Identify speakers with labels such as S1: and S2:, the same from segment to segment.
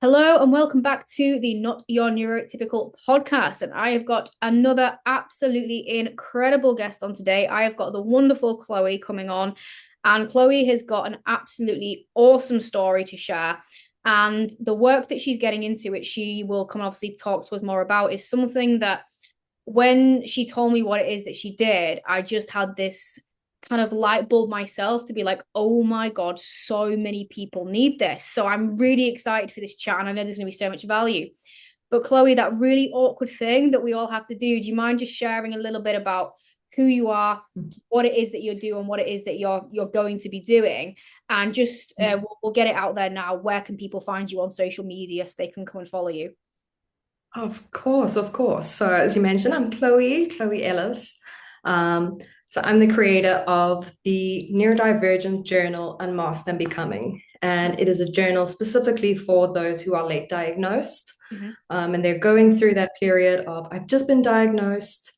S1: Hello and welcome back to the Not Your Neurotypical podcast. And I have got another absolutely incredible guest on today. I have got the wonderful Chloe coming on, and Chloe has got an absolutely awesome story to share. And the work that she's getting into, which she will come and obviously talk to us more about, is something that when she told me what it is that she did, I just had this kind of light bulb myself to be like, oh my God, so many people need this. So I'm really excited for this chat and I know there's going to be so much value. But Chloe, that really awkward thing that we all have to do you mind just sharing a little bit about who you are, what it is that you're doing, what it is that you're going to be doing, and just we'll get it out there now. Where can people find you on social media so they can come and follow you?
S2: Of course, of course. So, as you mentioned, I'm Chloe Ellis. So, I'm the creator of the Neurodivergent journal, Unmasked and Becoming. And it is a journal specifically for those who are late diagnosed.
S1: Mm-hmm.
S2: And they're going through that period of, I've just been diagnosed.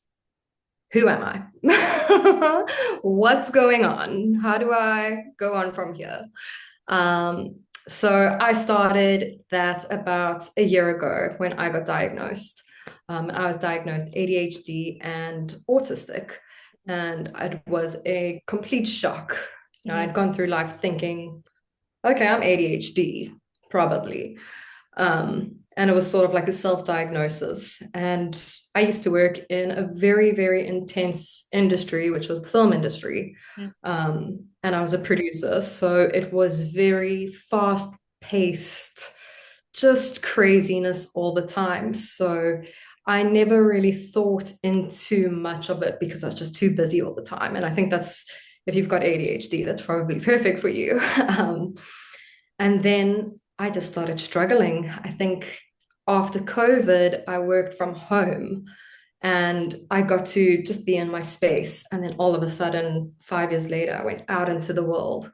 S2: Who am I? What's going on? How do I go on from here? So I started that about a year ago when I got diagnosed. I was diagnosed ADHD and autistic, and it was a complete shock.
S1: Mm-hmm.
S2: I'd gone through life thinking, okay, I'm ADHD, probably. And it was sort of like a self-diagnosis. And I used to work in a very, very intense industry, which was the film industry. And I was a producer. So it was very fast-paced, just craziness all the time. So I never really thought into much of it because I was just too busy all the time. And I think that's, if you've got ADHD, that's probably perfect for you. And then I just started struggling. I think after COVID, I worked from home and I got to just be in my space. And then all of a sudden, 5 years later, I went out into the world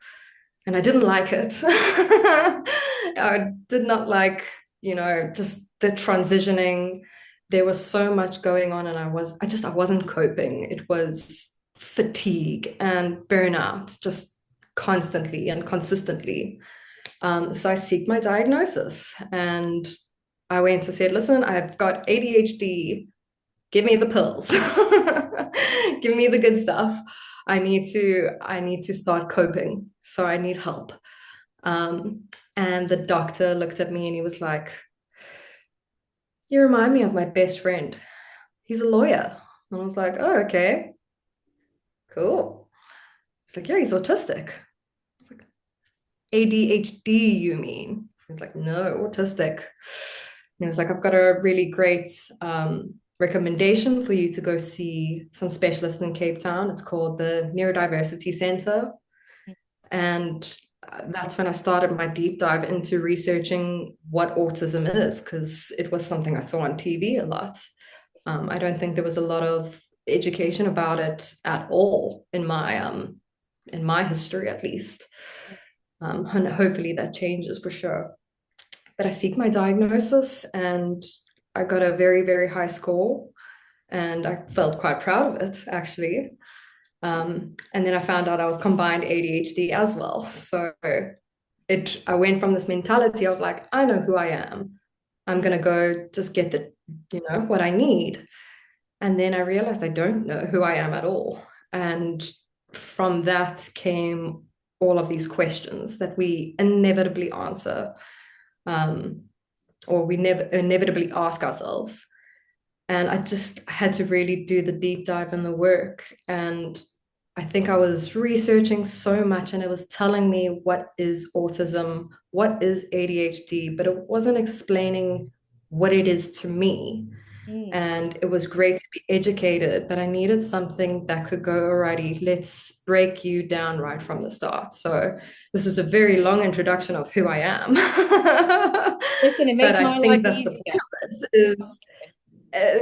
S2: and I didn't like it. I did not like, just the transitioning. There was so much going on and I wasn't coping. It was fatigue and burnout just constantly and consistently. So I seek my diagnosis and I went and said, listen, I've got ADHD. Give me the pills. Give me the good stuff. I need to start coping. So I need help. Um, and the doctor looked at me and he was like, you remind me of my best friend. He's a lawyer. And I was like, oh, okay, cool. He's like, yeah, he's autistic. I was like, ADHD, you mean? He's like, no, autistic. And he was like, I've got a really great recommendation for you to go see some specialists in Cape Town. It's called the Neurodiversity Center. And that's when I started my deep dive into researching what autism is, because it was something I saw on TV a lot. I don't think there was a lot of education about it at all in my history, at least. And hopefully that changes for sure. But I seek my diagnosis and I got a very, very high score. And I felt quite proud of it, actually. And then I found out I was combined ADHD as well. So I went from this mentality of like, I know who I am. I'm gonna go just get what I need. And then I realized I don't know who I am at all. And from that came all of these questions that we inevitably answer, um, or we never inevitably ask ourselves. And I just had to really do the deep dive in the work. And I think I was researching so much and it was telling me what is autism, what is ADHD, but it wasn't explaining what it is to me.
S1: Mm.
S2: And it was great to be educated, but I needed something that could go, alrighty, let's break you down right from the start. So this is a very long introduction of who I am.
S1: Listen, it
S2: But
S1: makes
S2: I
S1: my life
S2: think that's the point
S1: easier.
S2: of it is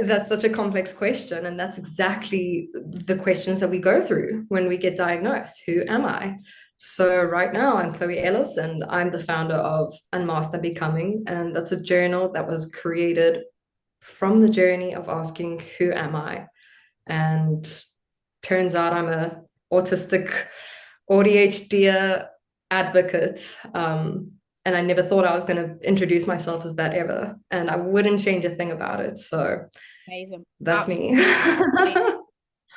S2: that's such a complex question. And that's exactly the questions that we go through when we get diagnosed. Who am I? So, right now, I'm Chloe Ellis, and I'm the founder of Unmasked and Becoming. And that's a journal that was created from the journey of asking, who am I? And turns out I'm a autistic ADHD advocate. And I never thought I was going to introduce myself as that ever. And I wouldn't change a thing about it. So
S1: Amazing.
S2: that's me.
S1: Absolutely.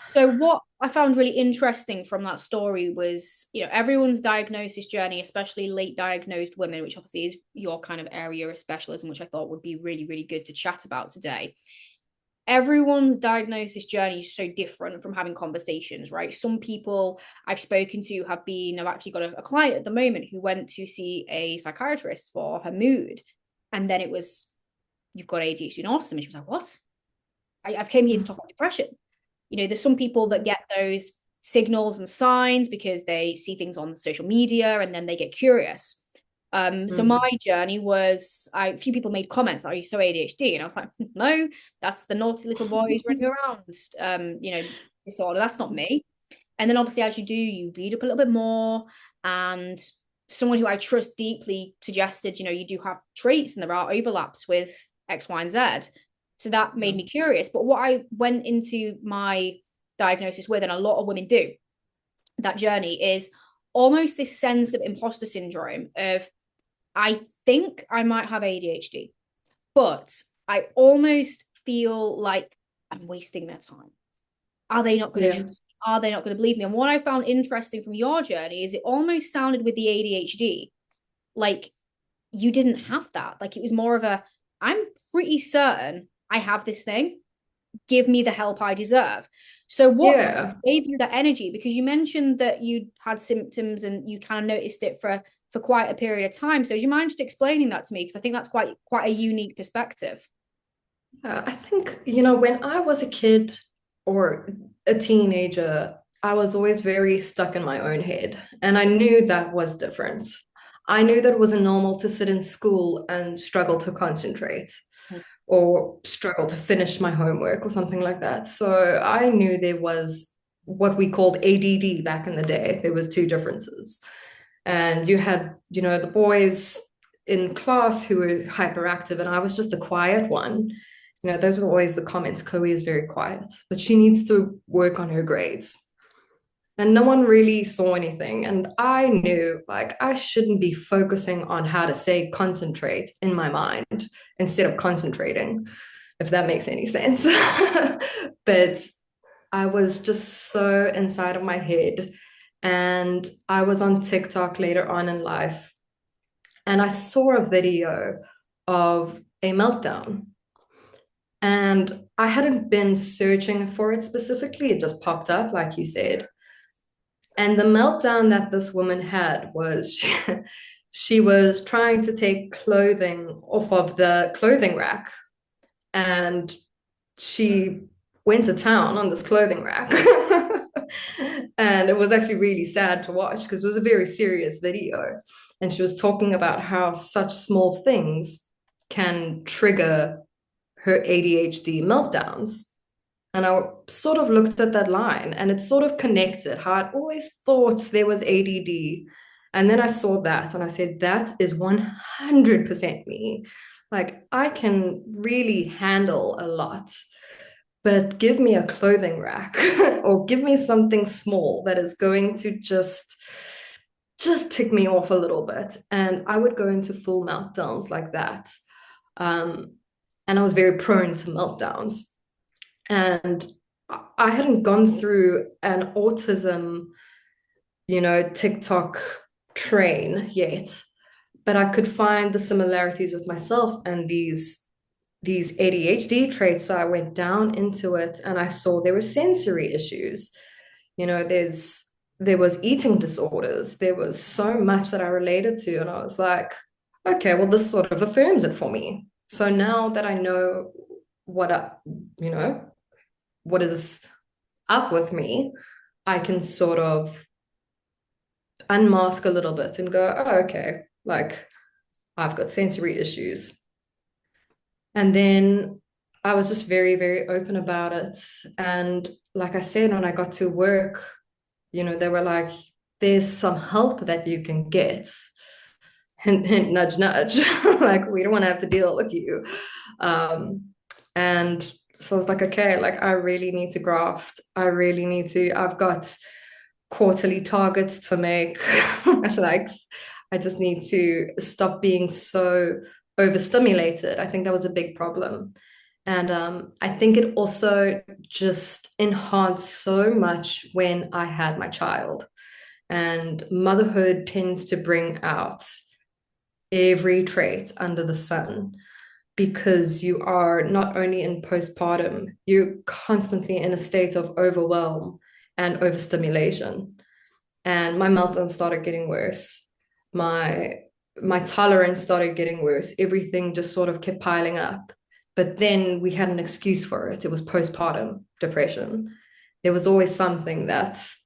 S1: So what I found really interesting from that story was, everyone's diagnosis journey, especially late diagnosed women, which obviously is your kind of area of specialism, which I thought would be really, really good to chat about today. Everyone's diagnosis journey is so different from having conversations, right? Some people I've spoken to I've actually got a client at the moment who went to see a psychiatrist for her mood. And then it was, you've got ADHD and autism. And she was like, what? I've came here to talk about depression. There's some people that get those signals and signs because they see things on social media and then they get curious. So my journey was, a few people made comments, are you so ADHD? And I was like, no, that's the naughty little boy who's running around, disorder. That's not me. And then obviously, as you do, you read up a little bit more. And someone who I trust deeply suggested, you do have traits and there are overlaps with X, Y, and Z. So that made me curious. But what I went into my diagnosis with, and a lot of women do, that journey is almost this sense of imposter syndrome of, I think I might have ADHD, but I almost feel like I'm wasting their time. Are they not going to
S2: Yeah.
S1: trust me? Are they not going to believe me? And what I found interesting from your journey is it almost sounded with the ADHD like you didn't have that. Like it was more of a, I'm pretty certain I have this thing. Give me the help I deserve. So what
S2: Yeah.
S1: gave you that energy? Because you mentioned that you had symptoms and you kind of noticed it for quite a period of time. So do you mind just explaining that to me? Because I think that's quite a unique perspective.
S2: I think, when I was a kid or a teenager, I was always very stuck in my own head. And I knew that was different. I knew that it wasn't normal to sit in school and struggle to concentrate or struggle to finish my homework or something like that. So I knew there was what we called ADD back in the day. There was two differences. And you had, the boys in class who were hyperactive, and I was just the quiet one. Those were always the comments. Chloe is very quiet, but she needs to work on her grades. And no one really saw anything. And I knew like I shouldn't be focusing on how to say concentrate in my mind instead of concentrating, if that makes any sense. But I was just so inside of my head. And I was on TikTok later on in life, and I saw a video of a meltdown. And I hadn't been searching for it specifically, it just popped up, like you said. And the meltdown that this woman had was she was trying to take clothing off of the clothing rack, and she went to town on this clothing rack. And it was actually really sad to watch because it was a very serious video. And she was talking about how such small things can trigger her ADHD meltdowns. And I sort of looked at that line and it sort of connected how I'd always thought there was ADD. And then I saw that and I said, that is 100% me. Like I can really handle a lot, but give me a clothing rack or give me something small that is going to just tick me off a little bit. And I would go into full meltdowns like that. And I was very prone to meltdowns. And I hadn't gone through an autism, TikTok train yet, but I could find the similarities with myself and these ADHD traits. So I went down into it and I saw there were sensory issues. There was eating disorders. There was so much that I related to. And I was like, okay, well, this sort of affirms it for me. So now that I know you know, what is up with me, I can sort of unmask a little bit and go, oh, okay, like I've got sensory issues. And then I was just very, very open about it. And like I said, when I got to work, they were like, there's some help that you can get. Hint, hint, nudge, nudge. Like, we don't want to have to deal with you. And so I was like, okay, like I really need to graft. I've got quarterly targets to make. Like I just need to stop being so overstimulated. I think that was a big problem. And I think it also just enhanced so much when I had my child. And motherhood tends to bring out every trait under the sun because you are not only in postpartum, you're constantly in a state of overwhelm and overstimulation. And my meltdown started getting worse. My tolerance started getting worse. Everything just sort of kept piling up. But then we had an excuse for it. It was postpartum depression. There was always something that's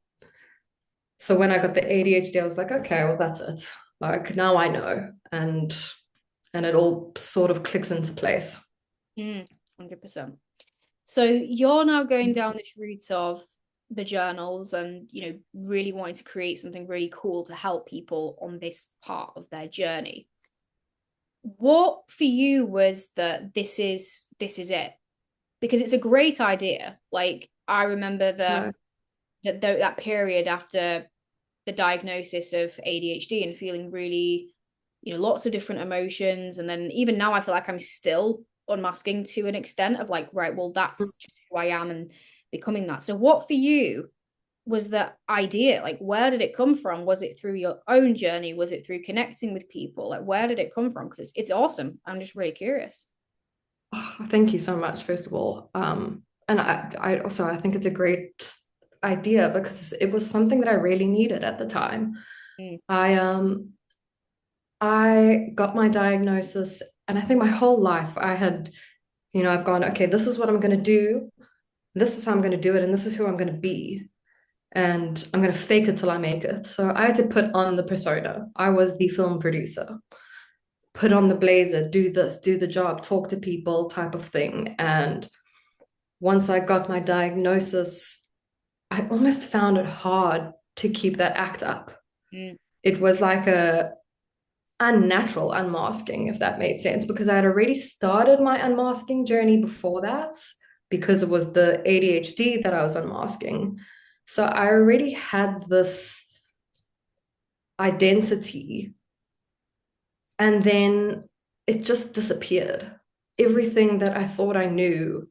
S2: so when I got the ADHD, I was like, okay, well, that's it. Like now I know. And it all sort of clicks into place.
S1: 100%. So you're now going down this route of the journals and, really wanting to create something really cool to help people on this part of their journey. What for you was that this is it? Because it's a great idea. Like I remember
S2: Yeah.
S1: that period after the diagnosis of ADHD and feeling really, lots of different emotions. And then even now I feel like I'm still unmasking to an extent of like, right, well, that's just who I am and becoming that. So what for you was the idea? Like, where did it come from? Was it through your own journey? Was it through connecting with people? Like, where did it come from? Because it's awesome. I'm just really curious.
S2: Oh, thank you so much, first of all. And I also I think it's a great idea because it was something that I really needed at the time.
S1: Mm.
S2: I got my diagnosis, and I think my whole life I had, I've gone, okay, this is what I'm going to do. This is how I'm going to do it, and this is who I'm going to be. And I'm going to fake it till I make it. So I had to put on the persona. I was the film producer, put on the blazer, do this, do the job, talk to people type of thing. And once I got my diagnosis, I almost found it hard to keep that act up.
S1: Mm.
S2: It was like a unnatural unmasking, if that made sense, because I had already started my unmasking journey before that, because it was the ADHD that I was unmasking. So I already had this identity, and then it just disappeared. Everything that I thought I knew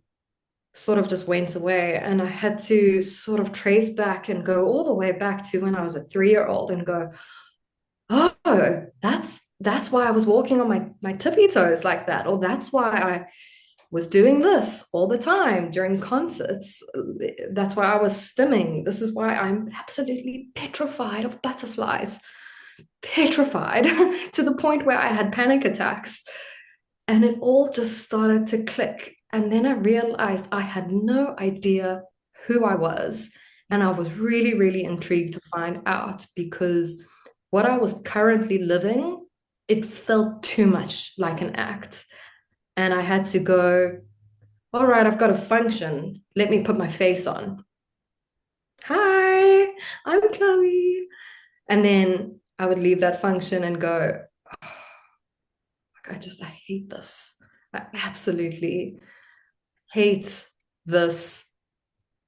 S2: sort of just went away. And I had to sort of trace back and go all the way back to when I was a 3-year-old and go, oh, that's why I was walking on my tippy toes like that, or that's why I was doing this all the time during concerts. That's why I was stimming. This is why I'm absolutely petrified of butterflies, petrified to the point where I had panic attacks. And it all just started to click. And then I realized I had no idea who I was. And I was really, really intrigued to find out because what I was currently living, it felt too much like an act. And I had to go, all right, I've got a function. Let me put my face on. Hi, I'm Chloe. And then I would leave that function and go, oh, I hate this. I absolutely hate this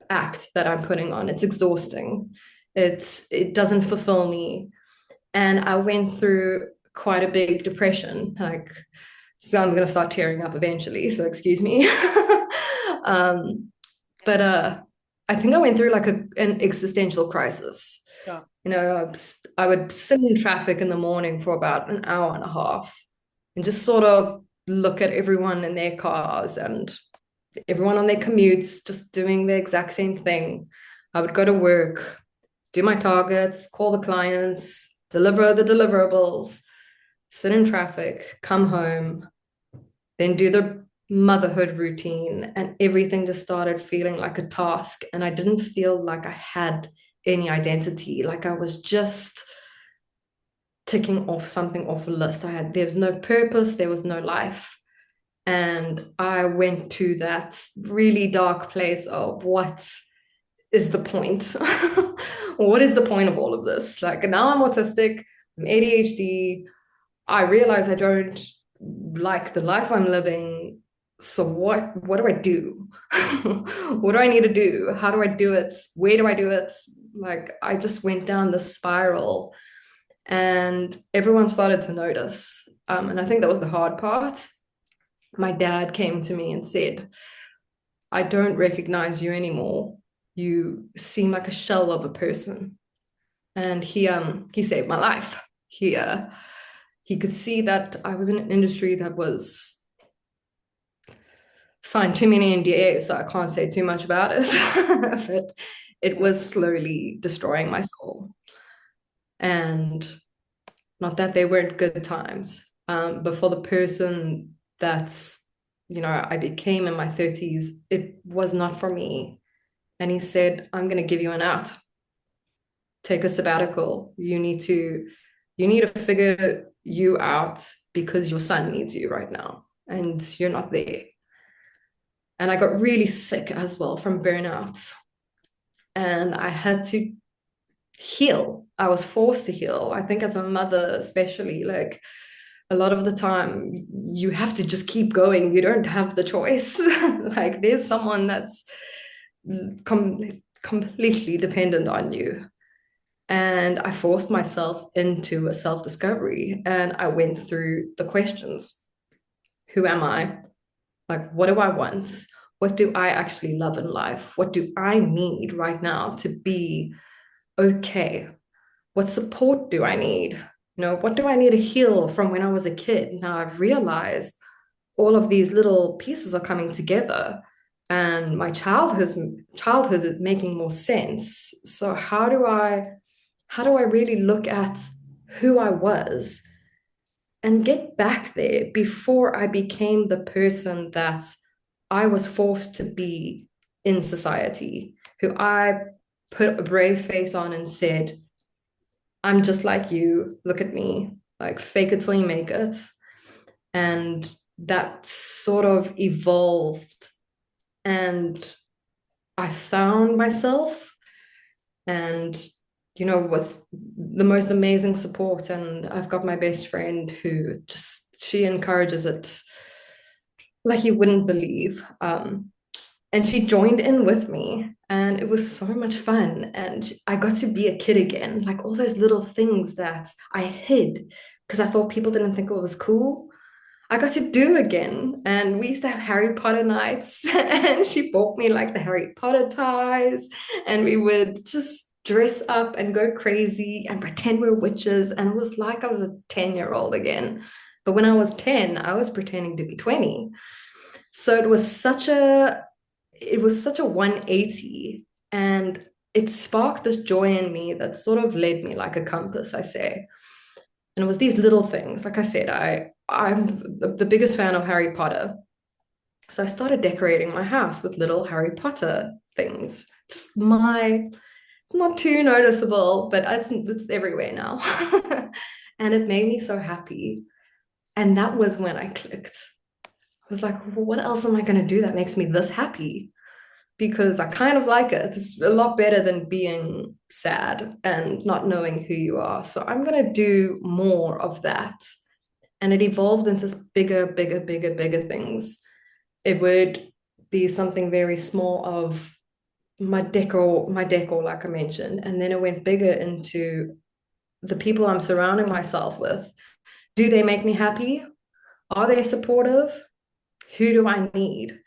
S2: act that I'm putting on. It's exhausting. It doesn't fulfill me. And I went through quite a big depression. Like, so I'm gonna start tearing up eventually. So excuse me. um, but I think I went through like an existential crisis.
S1: Yeah.
S2: I would sit in traffic in the morning for about an hour and a half and just sort of look at everyone in their cars and everyone on their commutes just doing the exact same thing. I would go to work, do my targets, call the clients, deliver the deliverables, sit in traffic, come home, then do the motherhood routine, and everything just started feeling like a task. And I didn't feel like I had any identity, like I was just ticking off something off a list. There was no purpose, there was no life. And I went to that really dark place of what is the point? What is the point of all of this? Like now I'm autistic, I'm ADHD. I realize I don't like the life I'm living. So what do I do? What do I need to do? How do I do it? Where do I do it? Like I just went down the spiral. And everyone started to notice. And I think that was the hard part. My dad came to me and said, I don't recognize you anymore. You seem like a shell of a person. And he saved my life. He could see that I was in an industry that was signed too many NDAs, so I can't say too much about it. But it was slowly destroying my soul. And not that they weren't good times, but for the person that's, I became in my 30s, it was not for me. And he said, I'm going to give you an out. Take a sabbatical. You need to figure you out because your son needs you right now and you're not there. And I got really sick as well from burnout. And I had to heal. I was forced to heal. I think as a mother, especially, like a lot of the time, you have to just keep going. You don't have the choice. Like there's someone that's completely dependent on you. And I forced myself into a self-discovery and I went through the questions. Who am I? Like, what do I want? What do I actually love in life? What do I need right now to be okay? What support do I need? What do I need to heal from when I was a kid? Now I've realized all of these little pieces are coming together and my childhood is making more sense. So how do I really look at who I was and get back there before I became the person that I was forced to be in society, who I put a brave face on and said, I'm just like you, look at me, like fake it till you make it. And that sort of evolved and I found myself and with the most amazing support. And I've got my best friend who she encourages it like you wouldn't believe. And she joined in with me, and it was so much fun. And I got to be a kid again, like all those little things that I hid because I thought people didn't think it was cool. I got to do again. And we used to have Harry Potter nights, and she bought me like the Harry Potter ties, and we would just dress up and go crazy and pretend we were witches. And it was like I was a 10-year-old again. But when I was 10, I was pretending to be 20. So it was such a 180, and it sparked this joy in me that sort of led me like a compass, I say. And it was these little things. Like I said, I'm the biggest fan of Harry Potter. So I started decorating my house with little Harry Potter things. It's not too noticeable, but it's everywhere now. And it made me so happy. And that was when I clicked. I was like, well, what else am I going to do that makes me this happy? Because I kind of like it. It's a lot better than being sad and not knowing who you are. So I'm going to do more of that. And it evolved into bigger, bigger, bigger, bigger things. It would be something very small of my decor, like I mentioned. And then it went bigger into the people I'm surrounding myself with. Do they make me happy? Are they supportive? Who do I need?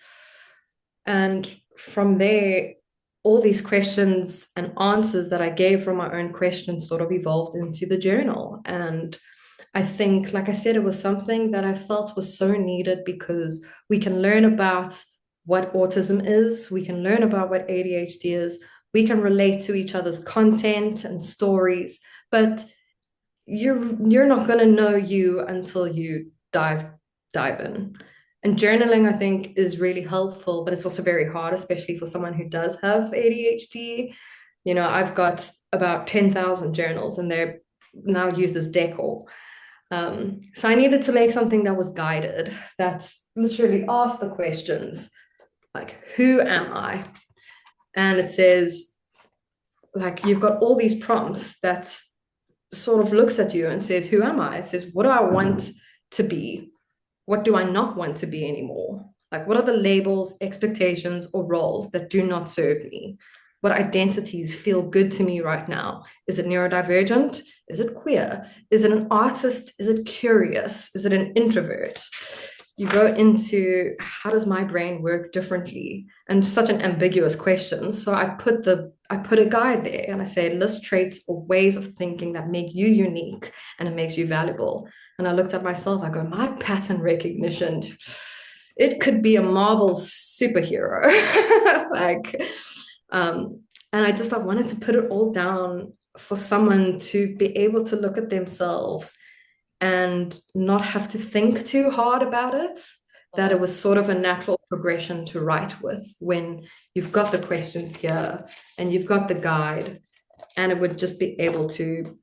S2: And from there, all these questions and answers that I gave from my own questions sort of evolved into the journal. And I think, like I said, it was something that I felt was so needed because we can learn about what autism is, we can learn about what ADHD is, we can relate to each other's content and stories, but you're not going to know you until you dive in. And journaling, I think, is really helpful, but it's also very hard, especially for someone who does have ADHD. I've got about 10,000 journals and they're now used as decor. So I needed to make something that was guided, that's literally ask the questions like, who am I? And it says, like, you've got all these prompts that sort of looks at you and says, who am I? It says, what do I want to be? What do I not want to be anymore? Like, what are the labels, expectations, or roles that do not serve me? what identities feel good to me right now. Is it neurodivergent? Is it queer? Is it an artist? Is it curious? Is it an introvert? You go into how does my brain work differently? And such an ambiguous question. So I put a guide there and I say list traits or ways of thinking that make you unique and it makes you valuable. And I looked at myself, I go, my pattern recognition, it could be a Marvel superhero. like, and I wanted to put it all down for someone to be able to look at themselves and not have to think too hard about it. That it was sort of a natural progression to write with when you've got the questions here and you've got the guide, and it would just be able to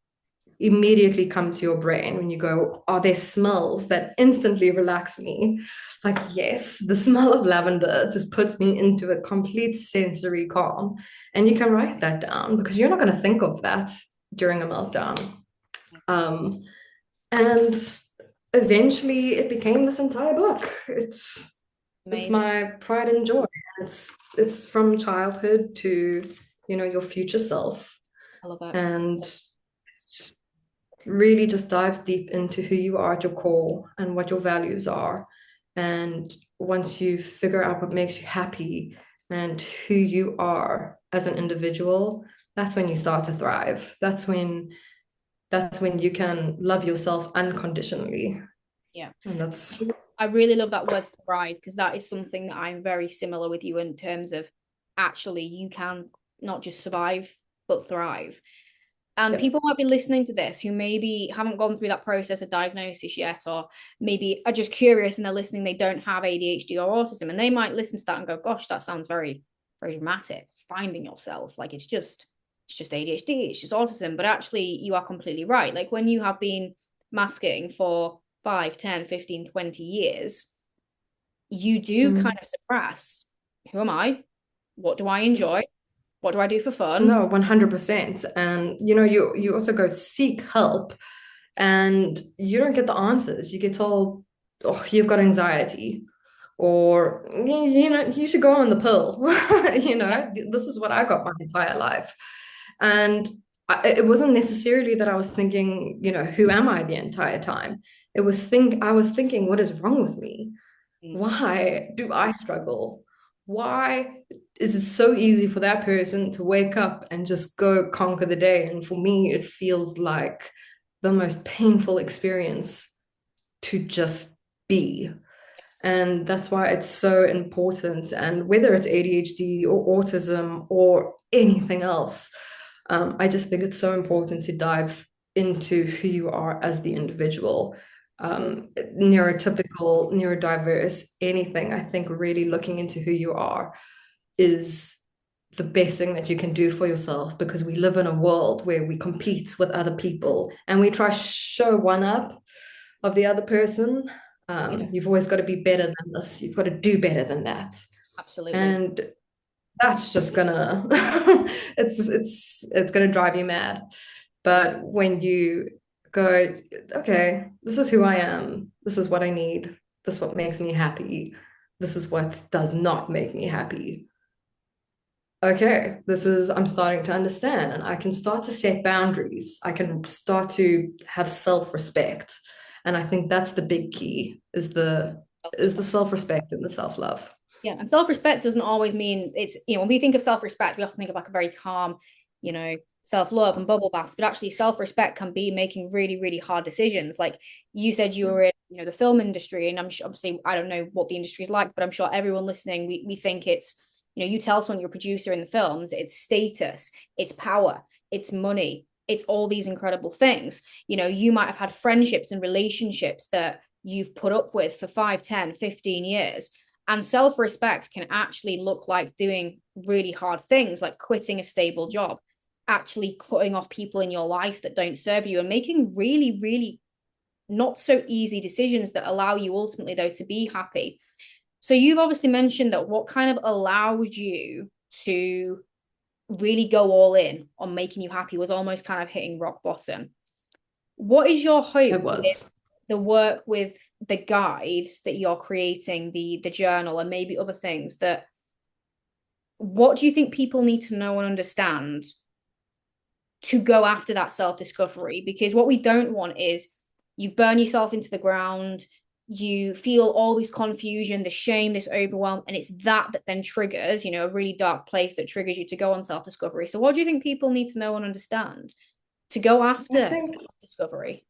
S2: immediately come to your brain when you go, are there smells that instantly relax me? Like, yes, the smell of lavender just puts me into a complete sensory calm. And you can write that down because you're not going to think of that during a meltdown. And eventually it became this entire book. It's
S1: Amazing.
S2: my pride and joy. It's from childhood to, your future self.
S1: I love it.
S2: And really just dives deep into who you are at your core and what your values are. And once you figure out what makes you happy and who you are as an individual, that's when you start to thrive. That's when you can love yourself unconditionally.
S1: Yeah.
S2: And that's
S1: I really love that word thrive, because that is something that I'm very similar with you in terms of actually you can not just survive, but thrive. And
S2: yeah.
S1: people might be listening to this who maybe haven't gone through that process of diagnosis yet, or maybe are just curious and they're listening, they don't have ADHD or autism, and they might listen to that and go, gosh, that sounds very, very dramatic. Finding yourself, like it's just ADHD, it's just autism. But actually, you are completely right. Like when you have been masking for 5, 10, 15, 20 years, you do kind
S2: Mm.
S1: of suppress, who am I? What do I enjoy? What do I do for fun?
S2: No, 100%. And you also go seek help and you don't get the answers. You get told, oh, you've got anxiety, or you should go on the pill.
S1: Yeah.
S2: This is what I got my entire life. And it wasn't necessarily that I was thinking, who am I the entire time? I was thinking, what is wrong with me?
S1: Mm.
S2: Why do I struggle? Why is it so easy for that person to wake up and just go conquer the day? And for me, it feels like the most painful experience to just be.
S1: Yes.
S2: And that's why it's so important. And whether it's ADHD or autism or anything else, I just think it's so important to dive into who you are as the individual, neurotypical, neurodiverse, anything. I think really looking into who you are is the best thing that you can do for yourself, because we live in a world where we compete with other people and we try show one up of the other person.
S1: Yeah,
S2: You've always got to be better than this. You've got to do better than that.
S1: absolutely.
S2: And that's just gonna it's gonna drive you mad. But when you go, okay, this is who I am, this is what I need, this is what makes me happy, this is what does not make me happy. Okay, I'm starting to understand, and I can start to set boundaries. I can start to have self-respect. And I think that's the big key is the self-respect and the self-love.
S1: Yeah, and self-respect doesn't always mean it's, when we think of self-respect, we often think of like a very calm, self-love and bubble baths, but actually self-respect can be making really, really hard decisions. Like you said, you were in, the film industry, and I'm sure, obviously, I don't know what the industry is like, but I'm sure everyone listening, we think it's, you tell someone you're a producer in the films, it's status, it's power, it's money, it's all these incredible things. You might have had friendships and relationships that you've put up with for 5, 10, 15 years. And self-respect can actually look like doing really hard things, like quitting a stable job, actually cutting off people in your life that don't serve you, and making really, really not so easy decisions that allow you ultimately, though, to be happy. So you've obviously mentioned that what kind of allowed you to really go all in on making you happy was almost kind of hitting rock bottom. What is your hope
S2: It
S1: with
S2: was.
S1: the work with the guides that you're creating, the journal, and maybe other things that what do you think people need to know and understand to go after that self-discovery? Because what we don't want is you burn yourself into the ground, you feel all this confusion, the shame, this overwhelm, and it's that then triggers, a really dark place that triggers you to go on self-discovery. So what do you think people need to know and understand to go
S2: I
S1: after
S2: think
S1: self-discovery?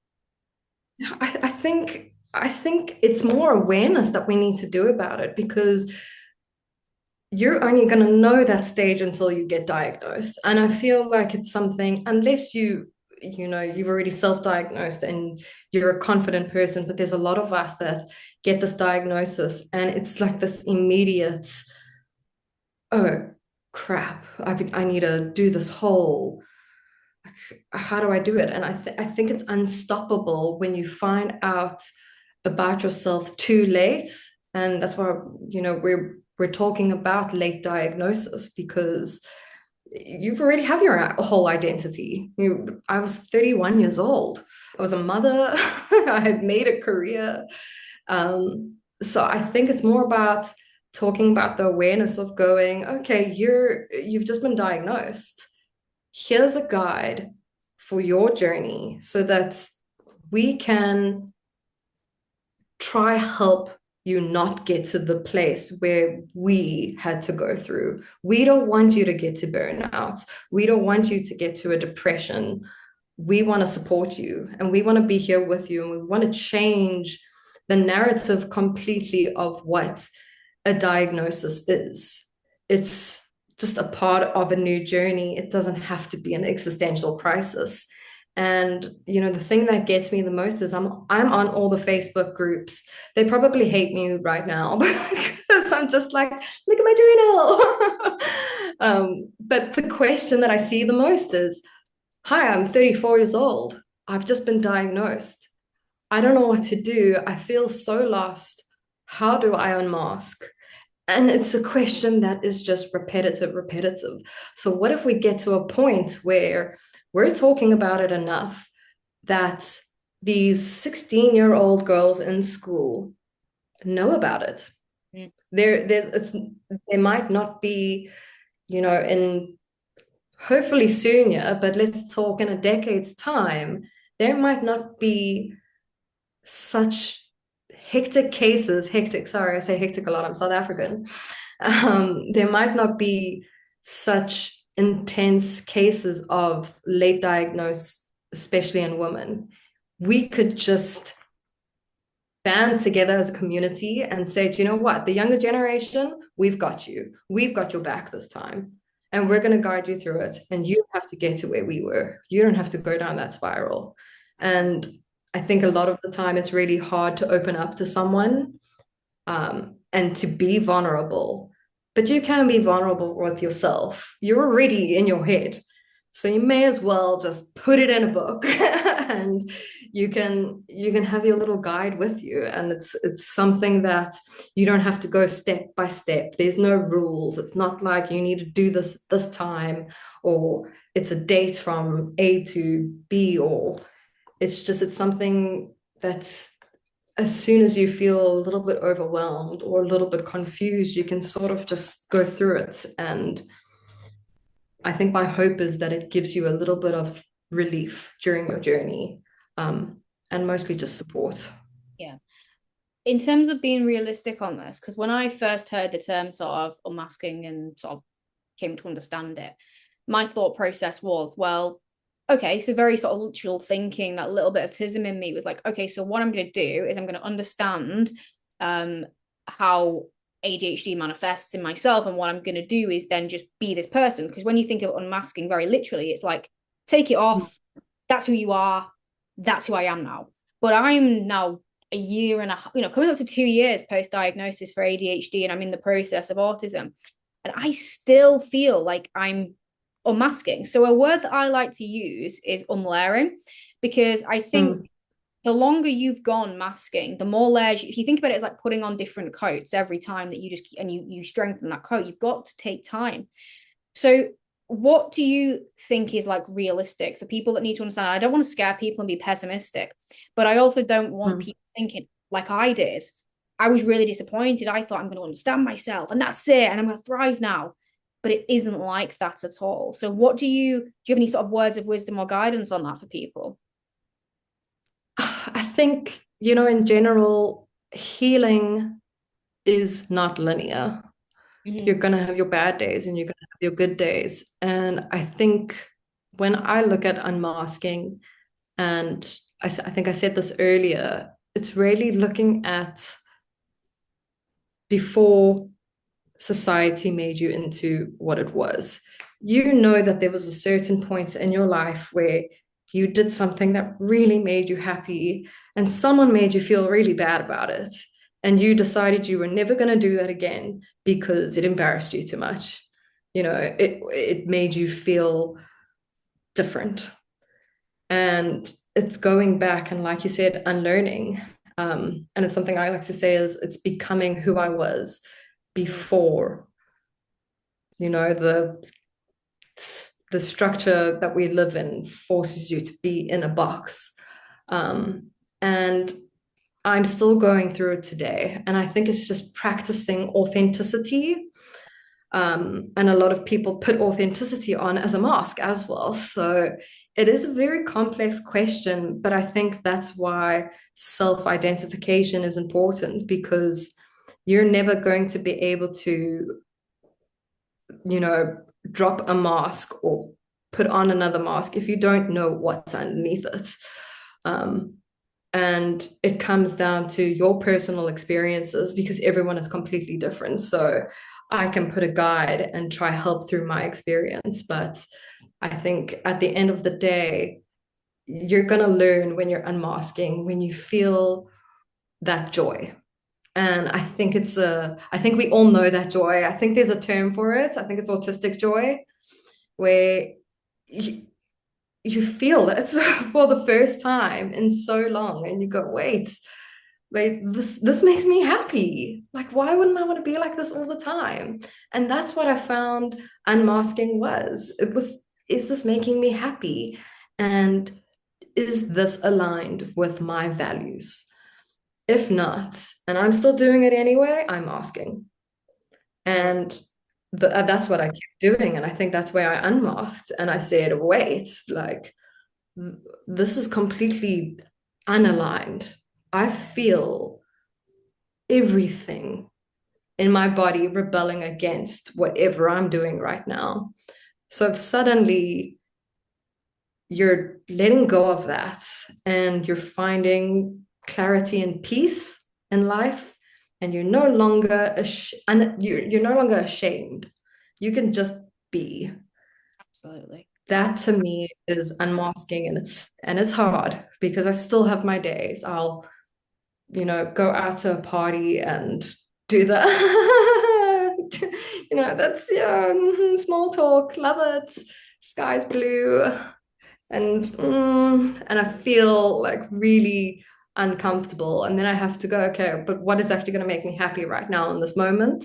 S2: I think it's more awareness that we need to do about it, because you're only going to know that stage until you get diagnosed. And I feel like it's something, unless you've already self-diagnosed and you're a confident person, but there's a lot of us that get this diagnosis and it's like this immediate, oh crap, I need to do this whole, how do I do it? And I think it's unstoppable when you find out about yourself too late. And that's why, we're talking about late diagnosis, because you've already have your whole identity. I was 31 years old. I was a mother. I had made a career. So I think it's more about talking about the awareness of going, okay, you've just been diagnosed. Here's a guide for your journey so that we can try help you not get to the place where we had to go through. We don't want you to get to burnout. We don't want you to get to a depression. We want to support you and we want to be here with you, and we want to change the narrative completely of what a diagnosis is. It's just a part of a new journey. It doesn't have to be an existential crisis. And the thing that gets me the most is I'm on all the Facebook groups. They probably hate me right now because I'm just like, look at my journal. But the question that I see the most is, hi, I'm 34 years old. I've just been diagnosed. I don't know what to do. I feel so lost. How do I unmask? And it's a question that is just repetitive, repetitive. So what if we get to a point where we're talking about it enough that these 16-year-old girls in school know about it?
S1: Mm.
S2: There might not be, in hopefully sooner, but let's talk in a decade's time, there might not be such hectic, sorry, I say hectic a lot, I'm South African. There might not be such intense cases of late diagnosis, especially in women. We could just band together as a community and say, do you know what? The younger generation, we've got you. We've got your back this time. And we're going to guide you through it. And you don't have to get to where we were. You don't have to go down that spiral. And I think a lot of the time it's really hard to open up to someone, and to be vulnerable. But you can be vulnerable with yourself. You're already in your head. So you may as well just put it in a book and you can have your little guide with you. And it's something that you don't have to go step by step. There's no rules. It's not like you need to do this time, or it's a date from A to B, or it's something that's, as soon as you feel a little bit overwhelmed or a little bit confused, you can sort of just go through it. And I think my hope is that it gives you a little bit of relief during your journey, and mostly just support.
S1: Yeah. In terms of being realistic on this, because when I first heard the term sort of unmasking and sort of came to understand it, my thought process was, well, okay, so very sort of literal thinking, that little bit of autism in me was like, okay, so what I'm going to do is I'm going to understand how ADHD manifests in myself, and what I'm going to do is then just be this person. Because when you think of unmasking very literally, it's like, take it off, that's who you are, that's who I am now. But I'm now a year and a half, coming up to 2 years post diagnosis for ADHD, and I'm in the process of autism, and I still feel like I'm unmasking. So a word that I like to use is unlayering, because I think
S2: Mm.
S1: the longer you've gone masking, the more layers. If you think about it, it's like putting on different coats every time that you just and you strengthen that coat. You've got to take time. So what do you think is like realistic for people that need to understand? I don't want to scare people and be pessimistic, but I also don't want
S2: Mm.
S1: people thinking like I did. I was really disappointed. I thought I'm going to understand myself and that's it, and I'm going to thrive now. but it isn't like that at all. So what do you have any sort of words of wisdom or guidance on that for people?
S2: I think, in general, healing is not linear. You're
S1: Mm-hmm.
S2: going to have your bad days and you're going to have your good days. And I think when I look at unmasking, and I think I said this earlier, it's really looking at before society made you into what it was. You know that there was a certain point in your life where you did something that really made you happy and someone made you feel really bad about it. And you decided you were never going to do that again because it embarrassed you too much. It made you feel different. And it's going back and, like you said, unlearning. And it's something I like to say is it's becoming who I was before, the structure that we live in forces you to be in a box. And I'm still going through it today. And I think it's just practicing authenticity. And a lot of people put authenticity on as a mask as well. So it is a very complex question, but I think that's why self-identification is important, because you're never going to be able to, drop a mask or put on another mask if you don't know what's underneath it. Um, and it comes down to your personal experiences, because everyone is completely different. So I can put a guide and try help through my experience, but I think at the end of the day, you're going to learn when you're unmasking, when you feel that joy. And I think we all know that joy. I think there's a term for it. I think it's autistic joy, where you, you feel it for the first time in so long, and you go, wait, this makes me happy. Like, why wouldn't I want to be like this all the time? And that's what I found unmasking was. It was, is this making me happy? And is this aligned with my values? If not, and I'm still doing it anyway, I'm asking. And that's what I kept doing. And I think that's where I unmasked and I said, wait, like, this is completely unaligned. I feel everything in my body rebelling against whatever I'm doing right now. So if suddenly you're letting go of that and you're finding clarity and peace in life, and you're no longer you're no longer ashamed, you can just be.
S1: Absolutely.
S2: That to me is unmasking, and it's hard because I still have my days. I'll go out to a party and do the that's small talk, love it, sky's blue, and I feel like really uncomfortable, and then I have to go, okay, but what is actually going to make me happy right now in this moment?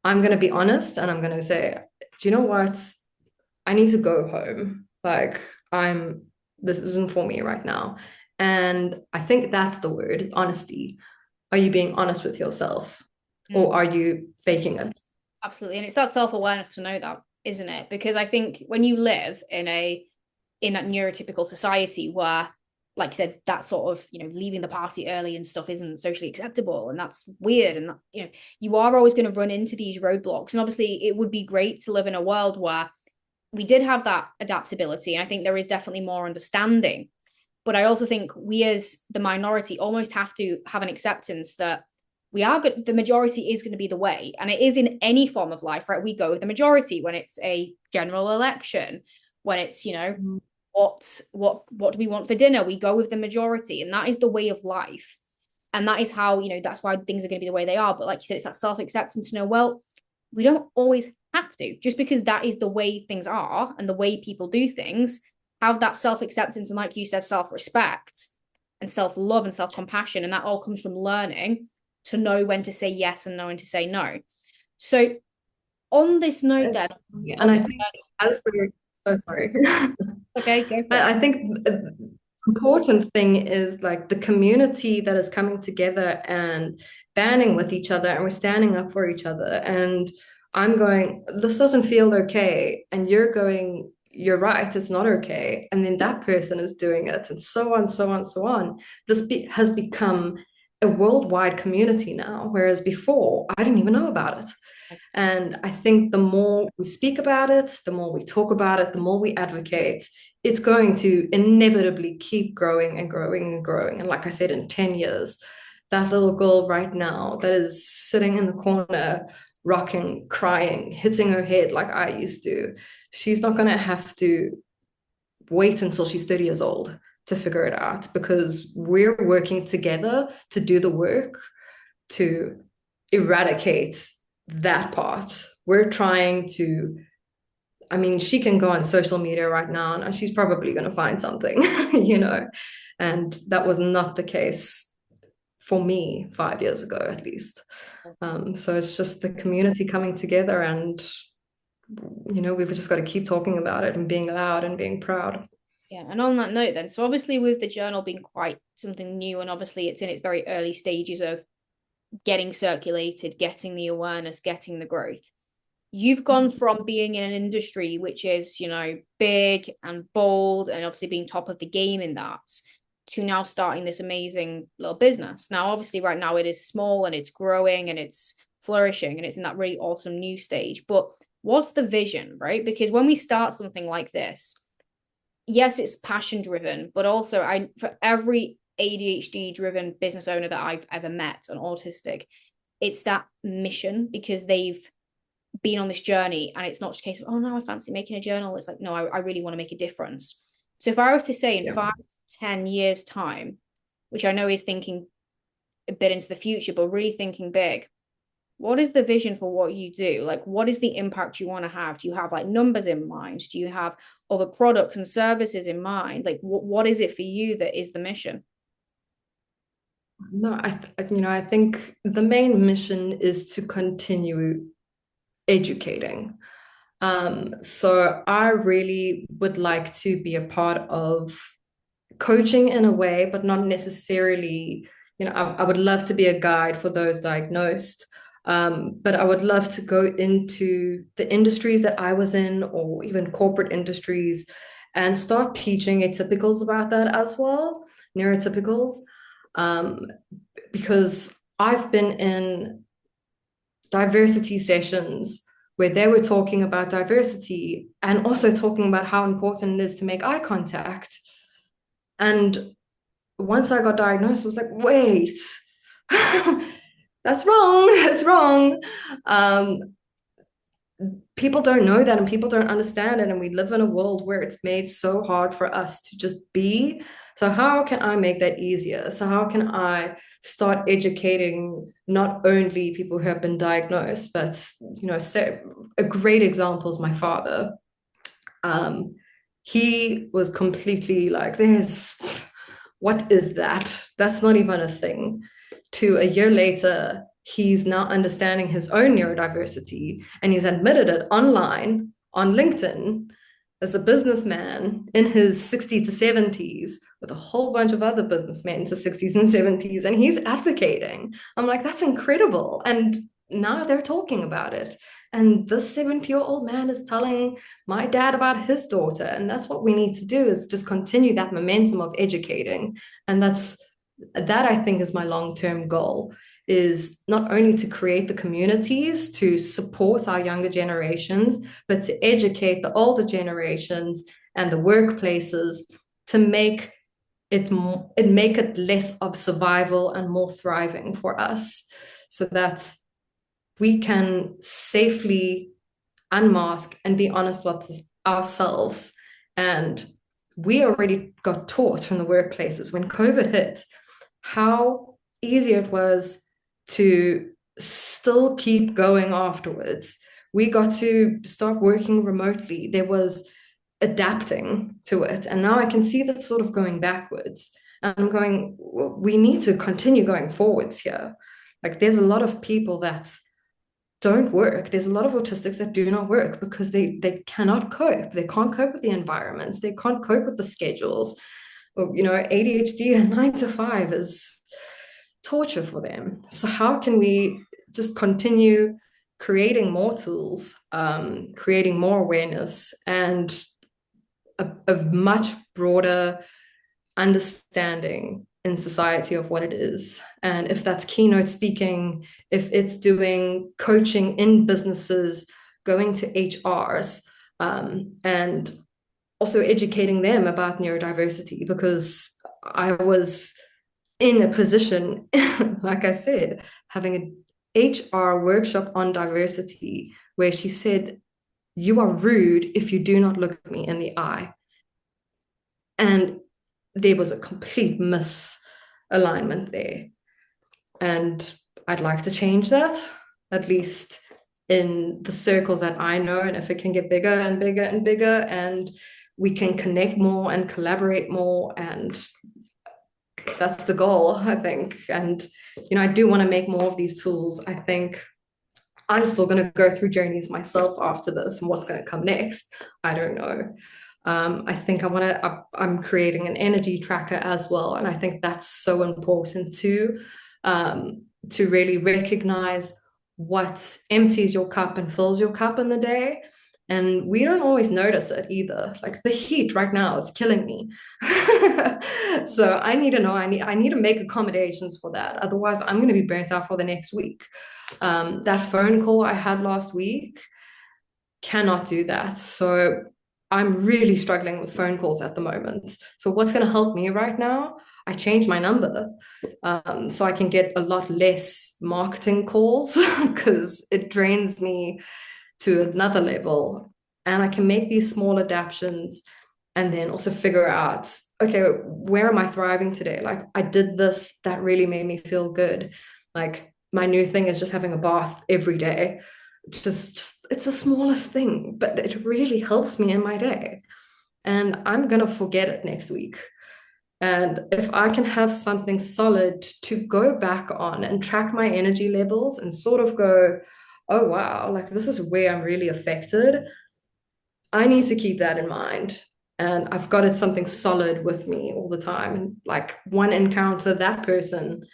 S2: I'm going to be honest, and I'm going to say, do you know what, I need to go home. Like, this isn't for me right now. And I think that's the word, honesty. Are you being honest with yourself, or are you faking it?
S1: Absolutely. And it's that self-awareness to know that, isn't it? Because I think when you live in that neurotypical society where, like you said, that sort of, leaving the party early and stuff isn't socially acceptable, and that's weird, and you are always going to run into these roadblocks. And obviously it would be great to live in a world where we did have that adaptability, and I think there is definitely more understanding. But I also think we as the minority almost have to have an acceptance that we are good, the majority is going to be the way, and it is in any form of life, right? We go with the majority when it's a general election, when it's what do we want for dinner, we go with the majority, and that is the way of life. And that is how, that's why things are going to be the way they are. But like you said, it's that self-acceptance to know, well, we don't always have to, just because that is the way things are and the way people do things. Have that self-acceptance, and like you said, self-respect and self-love and self-compassion, and that all comes from learning to know when to say yes and know when to say no. So on this note then,
S2: and I think as we're so sorry.
S1: Okay, go for it.
S2: I think the important thing is like the community that is coming together and banding with each other, and we're standing up for each other. And I'm going, this doesn't feel okay. And you're going, you're right, it's not okay. And then that person is doing it, and so on, so on, so on. Has become a worldwide community now, whereas before I didn't even know about it. And I think the more we speak about it, the more we talk about it, the more we advocate, it's going to inevitably keep growing and growing and growing. And like I said, in 10 years, that little girl right now that is sitting in the corner, rocking, crying, hitting her head like I used to, she's not going to have to wait until she's 30 years old to figure it out, because we're working together to do the work to eradicate that part. We're trying to, I mean, she can go on social media right now and she's probably going to find something, you know, and that was not the case for me 5 years ago, at least. So it's just the community coming together, and, you know, we've just got to keep talking about it and being loud and being proud.
S1: Yeah, and on that note, then, so obviously with the journal being quite something new, and obviously it's in its very early stages of getting circulated, getting the awareness, getting the growth. You've gone from being in an industry which is, big and bold and obviously being top of the game in that, to now starting this amazing little business. Now, obviously, right now it is small and it's growing and it's flourishing and it's in that really awesome new stage. But what's the vision, right? Because when we start something like this, yes, it's passion driven, but also for every ADHD driven business owner that I've ever met, an autistic, it's that mission, because they've been on this journey, and it's not just a case of, oh no, I fancy making a journal. It's like, no, I really want to make a difference. So if I were to say in
S2: Yeah.
S1: 5 to 10 years time, which I know is thinking a bit into the future, but really thinking big, what is the vision for what you do? Like, what is the impact you want to have? Do you have like numbers in mind? Do you have other products and services in mind? Like, what is it for you that is the mission?
S2: No, I think the main mission is to continue educating. So I really would like to be a part of coaching in a way, but not necessarily, I would love to be a guide for those diagnosed. But I would love to go into the industries that I was in, or even corporate industries, and start teaching atypicals about that as well, neurotypicals. Um, because I've been in diversity sessions where they were talking about diversity and also talking about how important it is to make eye contact. And once I got diagnosed, I was like, wait, that's wrong. That's wrong. Um, People don't know that, and people don't understand it. And we live in a world where it's made so hard for us to just be. So, how can I make that easier? So, how can I start educating not only people who have been diagnosed, but, so a great example is my father. Um, he was completely like, what is that? That's not even a thing. To a year later, he's now understanding his own neurodiversity, and he's admitted it online on LinkedIn as a businessman in his 60s to 70s with a whole bunch of other businessmen to 60s and 70s, and he's advocating. I'm like, that's incredible. And now they're talking about it. And this 70-year-old man is telling my dad about his daughter. And that's what we need to do, is just continue that momentum of educating. And that I think is my long-term goal, is not only to create the communities to support our younger generations, but to educate the older generations and the workplaces to make it less of survival and more thriving for us, so that we can safely unmask and be honest with ourselves. And we already got taught from the workplaces when COVID hit how easy it was to still keep going afterwards. We got to start working remotely. There was adapting to it. And now I can see that sort of going backwards. And I'm going, well, we need to continue going forwards here. Like, there's a lot of people that don't work. There's a lot of autistics that do not work because they cannot cope. They can't cope with the environments. They can't cope with the schedules. Or, ADHD and 9 to 5 is torture for them. So how can we just continue creating more tools, creating more awareness, and a much broader understanding in society of what it is. And if that's keynote speaking, if it's doing coaching in businesses, going to HRs, and also educating them about neurodiversity, because I was in a position, like I said, having an HR workshop on diversity where she said, "You are rude if you do not look me in the eye." And there was a complete misalignment there. And I'd like to change that, at least in the circles that I know. And if it can get bigger and bigger and bigger, and we can connect more and collaborate more, and that's the goal, I think. And, I do want to make more of these tools. I think I'm still going to go through journeys myself after this, and what's going to come next, I don't know. I think I'm creating an energy tracker as well. And I think that's so important to really recognize what empties your cup and fills your cup in the day. And we don't always notice it either. Like the heat right now is killing me. So I need to know, I need to make accommodations for that. Otherwise, I'm going to be burnt out for the next week. That phone call I had last week cannot do that. So I'm really struggling with phone calls at the moment. So what's going to help me right now? I changed my number so I can get a lot less marketing calls because it drains me to another level. And I can make these small adaptations and then also figure out, okay, where am I thriving today? Like I did this, that really made me feel good. Like my new thing is just having a bath every day. It's just it's the smallest thing, but it really helps me in my day. And I'm going to forget it next week. And if I can have something solid to go back on and track my energy levels and sort of go, oh, wow, like this is where I'm really affected, I need to keep that in mind. And I've got it something solid with me all the time. And like one encounter, that person,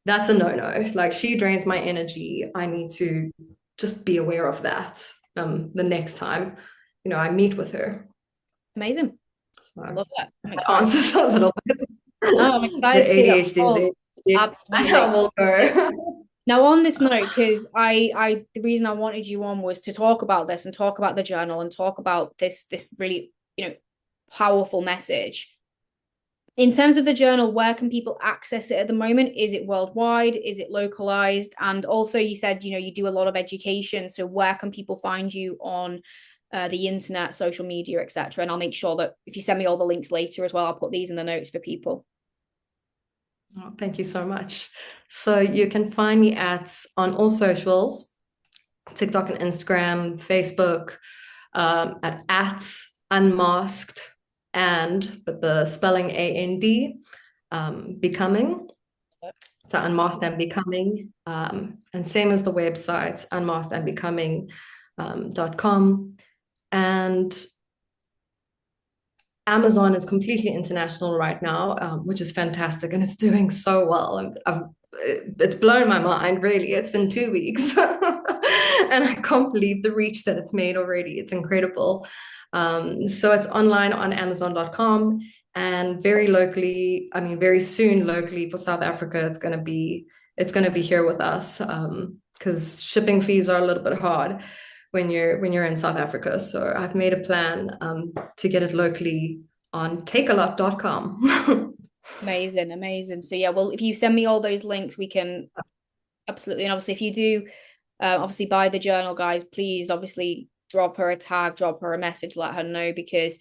S2: that's a no-no. Like she drains my energy. I need to just be aware of that the next time, I meet with her.
S1: Amazing.
S2: So
S1: I love that. I'm
S2: that
S1: excited.
S2: answers a little bit.
S1: No, I'm
S2: The
S1: excited to see that
S2: ADHD is
S1: unfold.
S2: ADHD. I
S1: Absolutely.
S2: know we'll go.
S1: Now, on this note, because the reason I wanted you on was to talk about this and talk about the journal and talk about this really, powerful message. In terms of the journal, where can people access it at the moment? Is it worldwide? Is it localized? And also, you said, you do a lot of education. So where can people find you on the internet, social media, etc.? And I'll make sure that if you send me all the links later as well, I'll put these in the notes for people.
S2: Oh, thank you so much. So you can find me on all socials, TikTok and Instagram, Facebook, at Unmasked, but the spelling AND, becoming. So Unmasked and Becoming. And same as the website, unmaskedandbecoming.com. And Amazon is completely international right now, which is fantastic, and it's doing so well. It's blown my mind, really. It's been 2 weeks, and I can't believe the reach that it's made already. It's incredible. So it's online on Amazon.com, and very soon locally for South Africa, it's going to be here with us, because shipping fees are a little bit hard when you're in South Africa. So I've made a plan to get it locally on takealot.com.
S1: Amazing. So yeah, well, if you send me all those links, we can absolutely. And obviously, if you do obviously buy the journal, guys, please obviously drop her a tag, drop her a message, let her know, because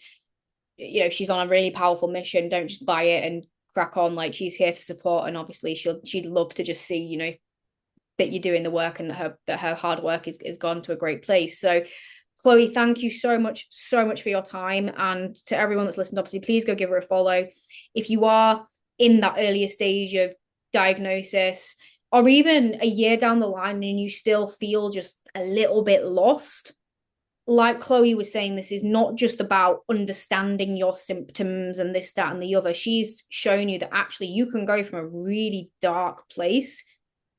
S1: she's on a really powerful mission. Don't just buy it and crack on. Like, she's here to support, and obviously she'd love to just see, that you're doing the work, and that her hard work is gone to a great place. So Chloe, thank you so much for your time. And to everyone that's listened, obviously, please go give her a follow. If you are in that earlier stage of diagnosis, or even a year down the line and you still feel just a little bit lost, like Chloe was saying, this is not just about understanding your symptoms and this, that, and the other. She's shown you that actually you can go from a really dark place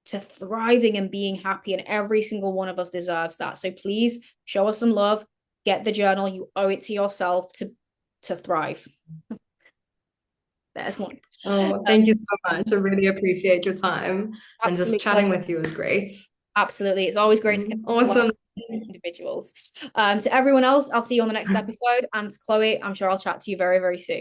S1: to thriving and being happy. And every single one of us deserves that. So please show us some love, get the journal. You owe it to yourself to thrive. There's one.
S2: Oh, thank you so much. I really appreciate your time, and just
S1: Absolutely.
S2: chatting with you is great.
S1: Absolutely. It's always great to connect with one of
S2: Awesome.
S1: individuals. To everyone else, I'll see you on the next episode. And Chloe, I'm sure I'll chat to you very, very soon.